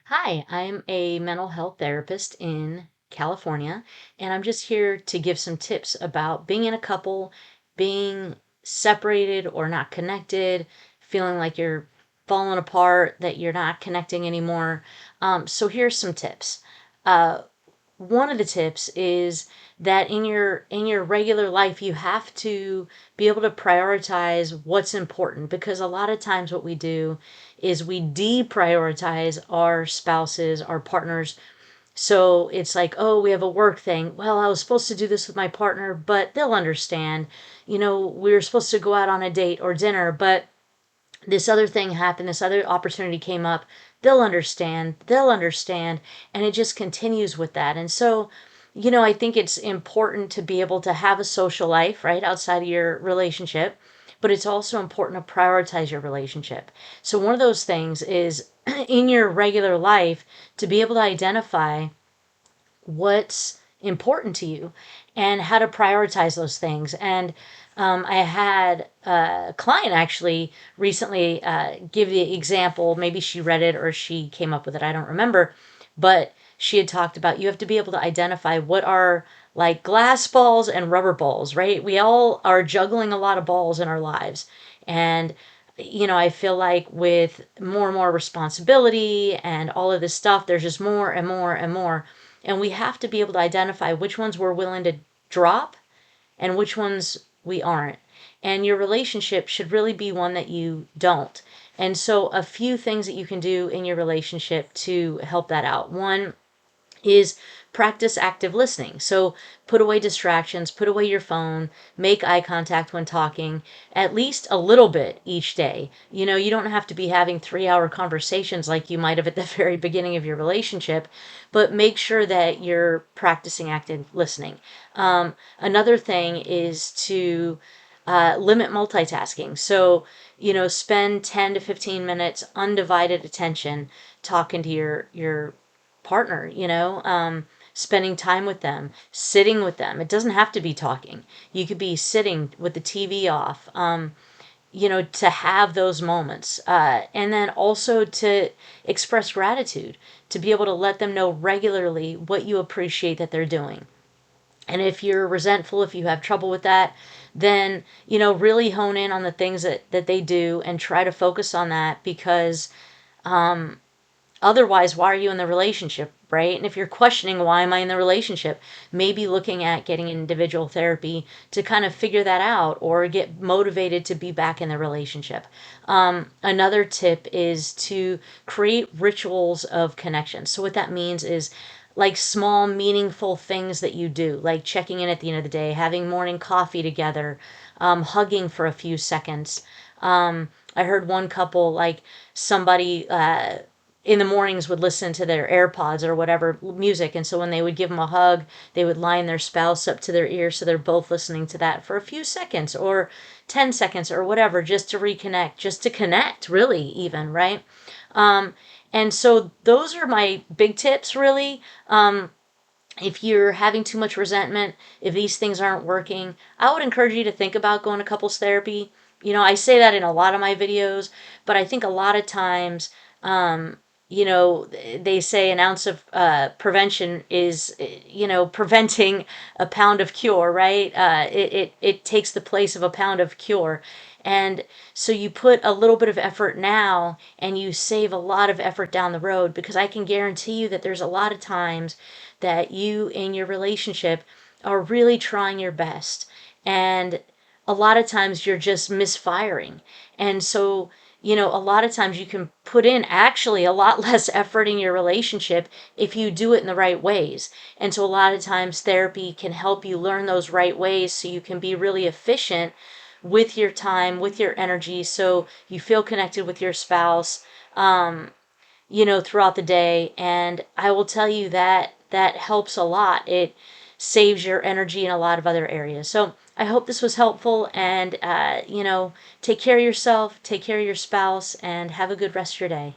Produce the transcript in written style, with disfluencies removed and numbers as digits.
Hi, I'm a mental health therapist in California, and I'm just here to give some tips about being in a couple, being separated or not connected, feeling like you're falling apart, that you're not connecting anymore. So here's some tips. Uh, One of the tips is that in your regular life you have to be able to prioritize what's important, because a lot of times what we do is we deprioritize our spouses, our partners. So it's like, oh, we have a work thing. Well, I was supposed to do this with my partner, but they'll understand. We were supposed to go out on a date or dinner, but this other thing happened, this other opportunity came up. They'll understand, and it just continues with that. And so, I think it's important to be able to have a social life, right, outside of your relationship, but it's also important to prioritize your relationship. So, one of those things is in your regular life to be able to identify what's important to you and how to prioritize those things. And I had a client actually recently give the example. Maybe she read it or she came up with it. I don't remember. But she had talked about you have to be able to identify what are like glass balls and rubber balls, right? We all are juggling a lot of balls in our lives. And I feel like with more and more responsibility and all of this stuff, there's just more and more and more. And we have to be able to identify which ones we're willing to drop and which ones we aren't. And your relationship should really be one that you don't. And so, a few things that you can do in your relationship to help that out. One is practice active listening. So put away distractions, put away your phone, make eye contact when talking, at least a little bit each day. You don't have to be having 3-hour conversations like you might have at the very beginning of your relationship, but make sure that you're practicing active listening. Another thing is to limit multitasking. So, spend 10 to 15 minutes undivided attention talking to your partner, spending time with them, sitting with them. It doesn't have to be talking. You could be sitting with the TV off, to have those moments. And then also to express gratitude, to be able to let them know regularly what you appreciate that they're doing. And if you're resentful, if you have trouble with that, then, really hone in on the things that they do and try to focus on that, because otherwise, why are you in the relationship, right? And if you're questioning why am I in the relationship, maybe looking at getting individual therapy to kind of figure that out or get motivated to be back in the relationship. Another tip is to create rituals of connection. So what that means is like small, meaningful things that you do, like checking in at the end of the day, having morning coffee together, hugging for a few seconds. I heard one couple, like somebody in the mornings would listen to their AirPods or whatever music. And so when they would give them a hug, they would line their spouse up to their ear so they're both listening to that for a few seconds or 10 seconds or whatever, just to reconnect, just to connect, really, even, right? And so those are my big tips, really. If you're having too much resentment, if these things aren't working, I would encourage you to think about going to couples therapy. I say that in a lot of my videos, but I think a lot of times, they say an ounce of prevention is, preventing a pound of cure, right? It takes the place of a pound of cure. And so you put a little bit of effort now and you save a lot of effort down the road, because I can guarantee you that there's a lot of times that you in your relationship are really trying your best. And a lot of times you're just misfiring. And so, a lot of times you can put in actually a lot less effort in your relationship if you do it in the right ways. And so, a lot of times, therapy can help you learn those right ways so you can be really efficient with your time, with your energy, so you feel connected with your spouse, throughout the day. And I will tell you that that helps a lot. It saves your energy in a lot of other areas. So I hope this was helpful, and, take care of yourself, take care of your spouse, and have a good rest of your day.